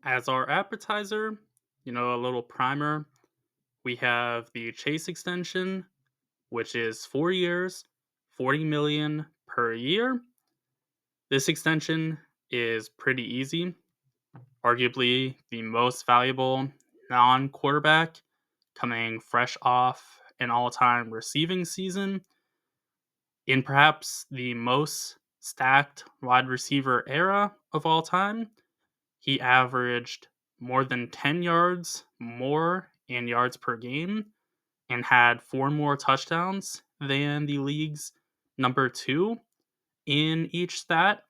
As our appetizer, a little primer, we have the Chase extension, which is 4 years, 40 million per year. This extension is pretty easy, arguably the most valuable non-quarterback coming fresh off an all-time receiving season in perhaps the most stacked wide receiver era of all time. He averaged more than 10 yards more in yards per game and had four more touchdowns than the league's number two in each stat.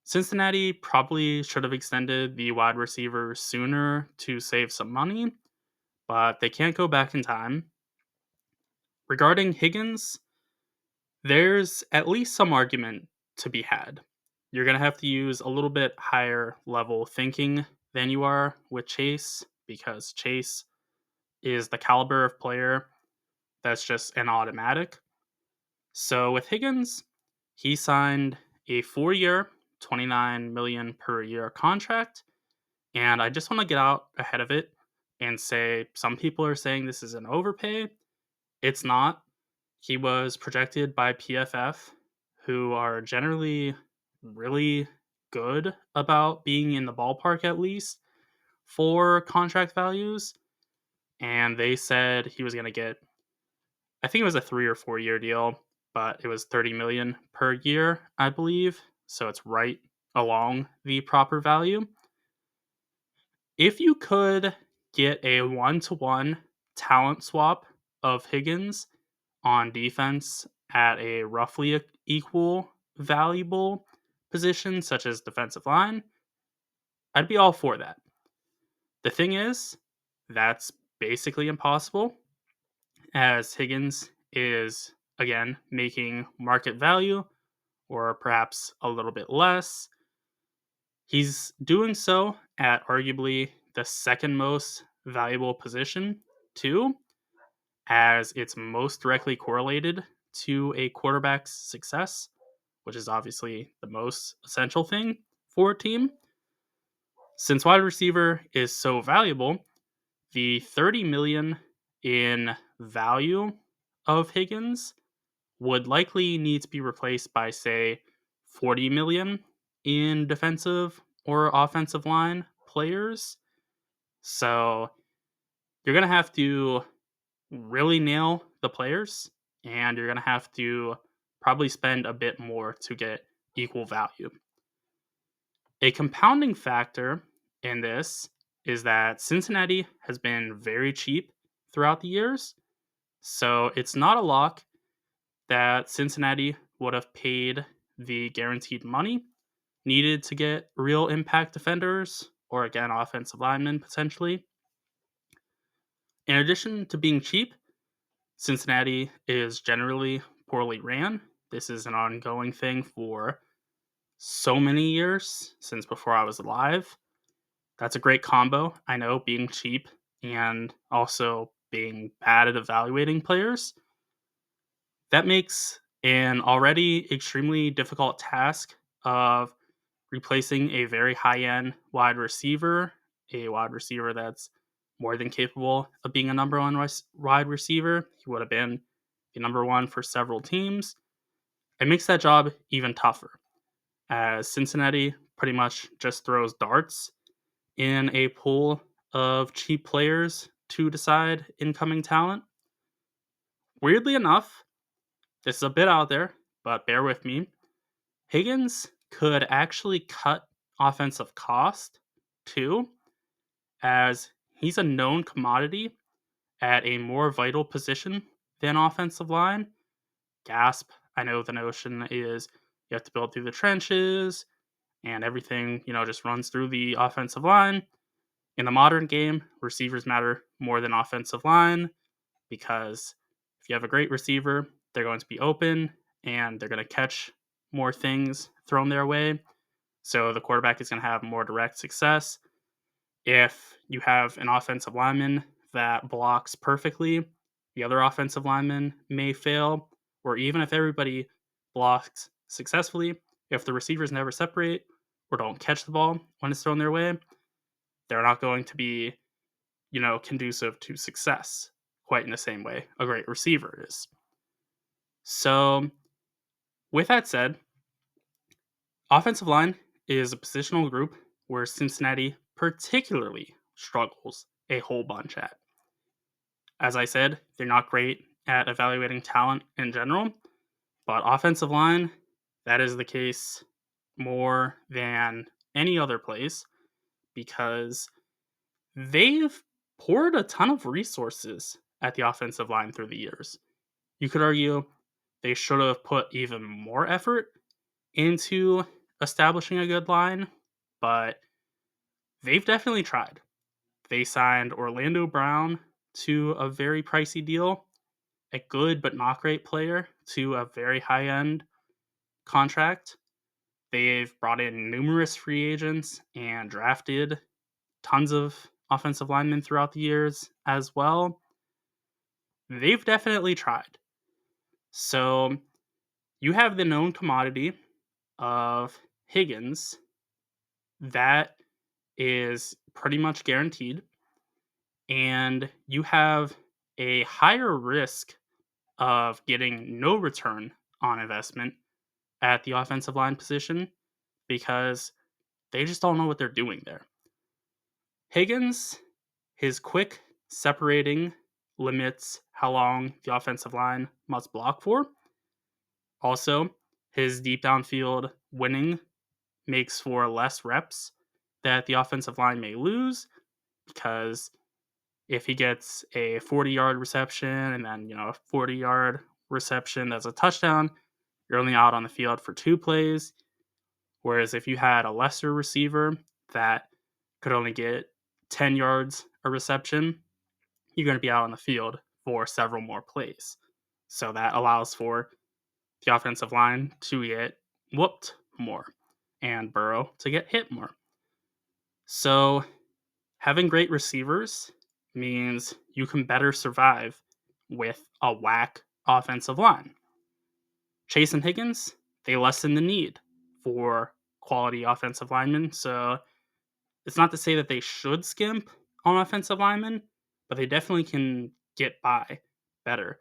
Cincinnati probably should have extended the wide receiver sooner to save some money, but they can't go back in time. Regarding Higgins, there's at least some argument to be had. You're going to have to use a little bit higher level thinking than you are with Chase because Chase is the caliber of player that's just an automatic. So with Higgins, he signed a 4-year, 29 million per year contract, and I just want to get out ahead of it and say some people are saying this is an overpay. It's not. He was projected by PFF, who are generally really good about being in the ballpark at least for contract values. And they said he was going to get, I think it was a 3 or 4 year deal, but it was 30 million per year, I believe. So it's right along the proper value. If you could get a 1-to-1 talent swap of Higgins on defense at a roughly equal valuable position, such as defensive line, I'd be all for that. The thing is, that's basically impossible, as Higgins is, again, making market value or perhaps a little bit less. He's doing so at arguably the second most valuable position, too, as it's most directly correlated to a quarterback's success, which is obviously the most essential thing for a team. Since wide receiver is so valuable, the 30 million in value of Higgins would likely need to be replaced by say 40 million in defensive or offensive line players. So you're going to have to really nail the players, and you're going to have to probably spend a bit more to get equal value. A compounding factor in this is that Cincinnati has been very cheap throughout the years, so it's not a lock that Cincinnati would have paid the guaranteed money needed to get real impact defenders or, again, offensive linemen potentially. In addition to being cheap, Cincinnati is generally poorly ran. This is an ongoing thing for so many years, since before I was alive. That's a great combo. I know, being cheap and also being bad at evaluating players. That makes an already extremely difficult task of replacing a very high end wide receiver, a wide receiver that's more than capable of being a number one wide receiver. He would have been the number one for several teams. It makes that job even tougher, as Cincinnati pretty much just throws darts in a pool of cheap players to decide incoming talent. Weirdly enough, this is a bit out there, but bear with me. Higgins could actually cut offensive cost too, as he's a known commodity at a more vital position than offensive line. Gasp. I know the notion is you have to build through the trenches and everything, just runs through the offensive line. In the modern game, receivers matter more than offensive line because if you have a great receiver, they're going to be open and they're going to catch more things thrown their way. So the quarterback is going to have more direct success. If you have an offensive lineman that blocks perfectly, the other offensive lineman may fail. Or even if everybody blocks successfully, if the receivers never separate or don't catch the ball when it's thrown their way, they're not going to be, conducive to success quite in the same way a great receiver is. So, with that said, offensive line is a positional group where Cincinnati particularly struggles a whole bunch at. As I said, they're not great at evaluating talent in general, but offensive line, that is the case more than any other place because they've poured a ton of resources at the offensive line through the years. You could argue they should have put even more effort into establishing a good line, but they've definitely tried. They signed Orlando Brown to a very pricey deal, a good but not great player to a very high end contract. They've brought in numerous free agents and drafted tons of offensive linemen throughout the years as well. They've definitely tried. So you have the known commodity of Higgins that is pretty much guaranteed, and you have a higher risk of getting no return on investment at the offensive line position because they just don't know what they're doing there. Higgins, his quick separating limits how long the offensive line must block for. Also, his deep downfield winning makes for less reps that the offensive line may lose because if he gets a 40-yard reception and then, a 40-yard reception that's a touchdown, you're only out on the field for 2 plays. Whereas if you had a lesser receiver that could only get 10 yards a reception, you're going to be out on the field for several more plays. So that allows for the offensive line to get whooped more and Burrow to get hit more. So having great receivers means you can better survive with a whack offensive line. Chase and Higgins, they lessen the need for quality offensive linemen. So it's not to say that they should skimp on offensive linemen, but they definitely can get by better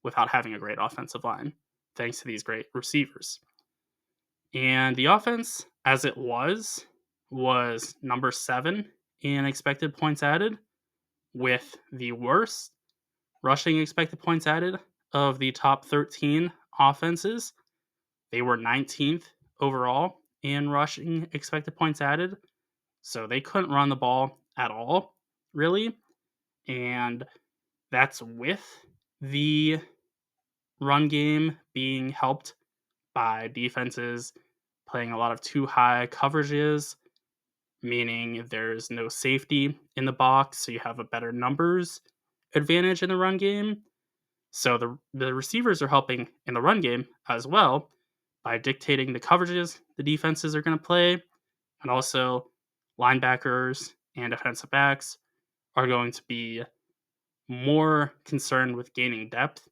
without having a great offensive line, thanks to these great receivers. And the offense, as it was number 7 in expected points added, with the worst rushing expected points added of the top 13 offenses. They were 19th overall in rushing expected points added. So they couldn't run the ball at all, really. And that's with the run game being helped by defenses playing a lot of too high coverages, meaning there's no safety in the box, so you have a better numbers advantage in the run game. So the receivers are helping in the run game as well by dictating the coverages the defenses are going to play, and also linebackers and defensive backs are going to be more concerned with gaining depth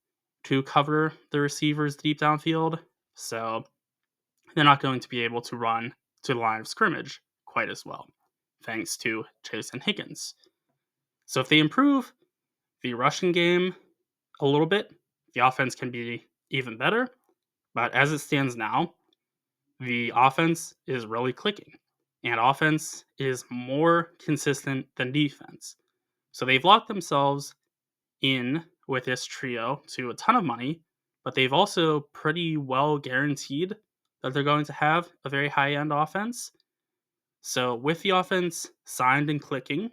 to cover the receivers deep downfield. So they're not going to be able to run to the line of scrimmage quite as well, thanks to Chase and Higgins. So if they improve the rushing game a little bit, the offense can be even better. But as it stands now, the offense is really clicking, and offense is more consistent than defense. So they've locked themselves in with this trio to a ton of money, but they've also pretty well guaranteed that they're going to have a very high end offense. So with the offense signed and clicking,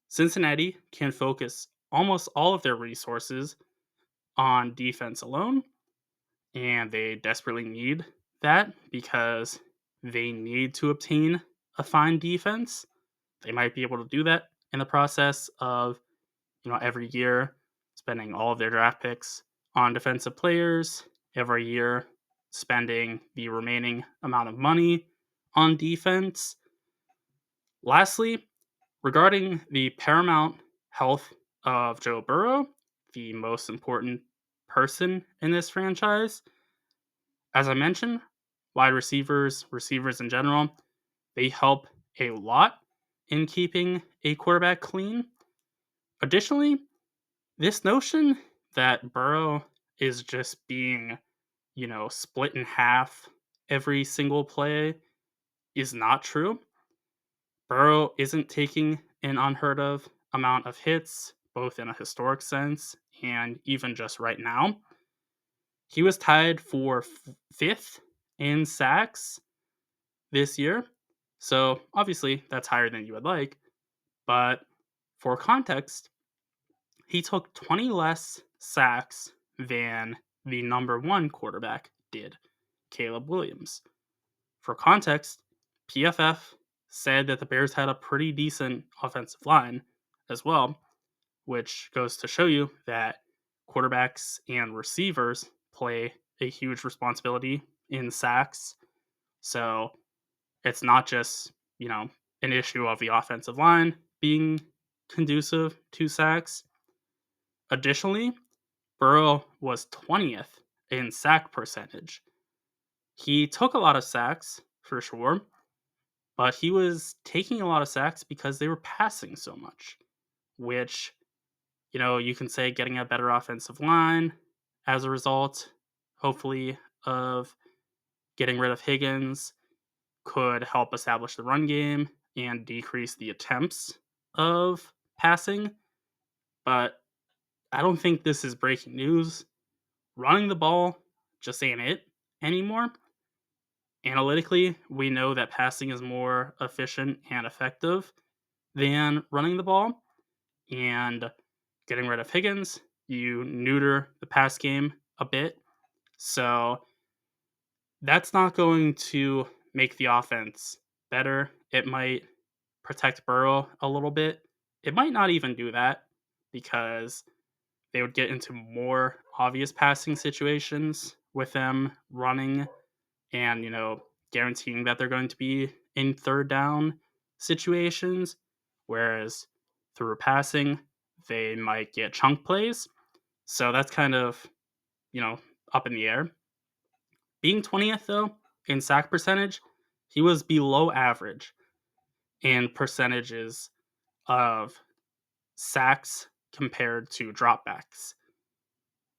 Cincinnati can focus almost all of their resources on defense alone, and they desperately need that because they need to obtain a fine defense. They might be able to do that in the process of, every year spending all of their draft picks on defensive players, every year spending the remaining amount of money on defense. Lastly, regarding the paramount health of Joe Burrow, the most important person in this franchise, as I mentioned, wide receivers in general, they help a lot in keeping a quarterback clean. Additionally, this notion that Burrow is just being, split in half every single play is not true. Burrow isn't taking an unheard of amount of hits, both in a historic sense and even just right now. He was tied for fifth in sacks this year. So obviously that's higher than you would like. But for context, he took 20 less sacks than the number one quarterback did, Caleb Williams. For context, PFF said that the Bears had a pretty decent offensive line as well, which goes to show you that quarterbacks and receivers play a huge responsibility in sacks. So it's not just, an issue of the offensive line being conducive to sacks. Additionally, Burrow was 20th in sack percentage. He took a lot of sacks, for sure, but he was taking a lot of sacks because they were passing so much, which, you can say getting a better offensive line as a result, hopefully, of getting rid of Higgins could help establish the run game and decrease the attempts of passing. But I don't think this is breaking news. Running the ball just ain't it anymore. Analytically, we know that passing is more efficient and effective than running the ball. And getting rid of Higgins, you neuter the pass game a bit. So that's not going to make the offense better. It might protect Burrow a little bit. It might not even do that because they would get into more obvious passing situations with them running and, guaranteeing that they're going to be in third down situations. Whereas through passing, they might get chunk plays. So that's kind of, up in the air. Being 20th, though, in sack percentage, he was below average in percentages of sacks compared to dropbacks.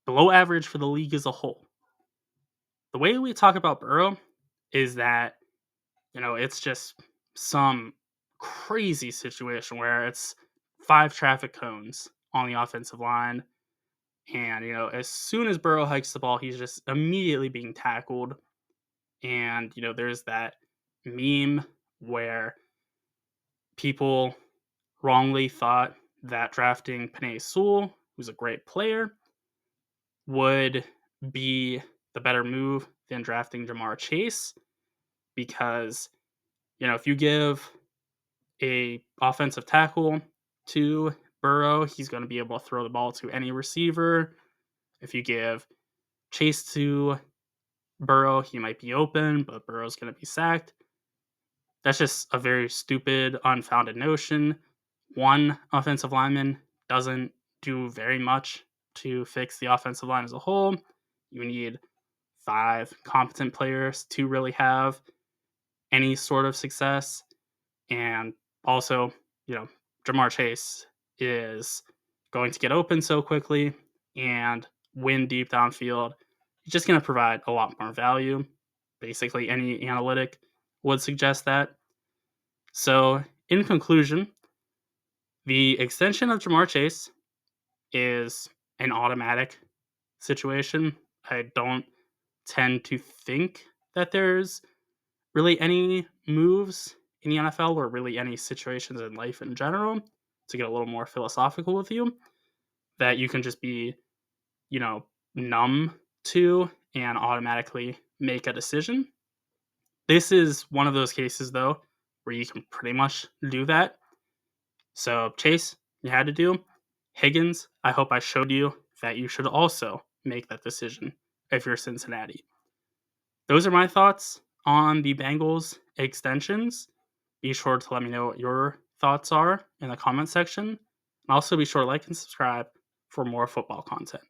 Below average for the league as a whole. The way we talk about Burrow is that, it's just some crazy situation where it's 5 traffic cones on the offensive line. And, as soon as Burrow hikes the ball, he's just immediately being tackled. And, there's that meme where people wrongly thought that drafting Penei Sewell, who's a great player, would be the better move than drafting Jamar Chase. Because, if you give a offensive tackle to Burrow, he's going to be able to throw the ball to any receiver. If you give Chase to Burrow, he might be open, but Burrow's going to be sacked. That's just a very stupid, unfounded notion. One offensive lineman doesn't do very much to fix the offensive line as a whole. You need 5 competent players to really have any sort of success. And also, Jamar Chase is going to get open so quickly and win deep downfield. He's just going to provide a lot more value. Basically, any analytic would suggest that. So, in conclusion, the extension of Jamar Chase is an automatic situation. I don't tend to think that there's really any moves in the NFL or really any situations in life in general, to get a little more philosophical with you, that you can just be, numb to and automatically make a decision. This is one of those cases, though, where you can pretty much do that. So, Chase, you had to do. Higgins, I hope I showed you that you should also make that decision if you're Cincinnati. Those are my thoughts on the Bengals extensions. Be sure to let me know what your thoughts are in the comment section. And also be sure to like and subscribe for more football content.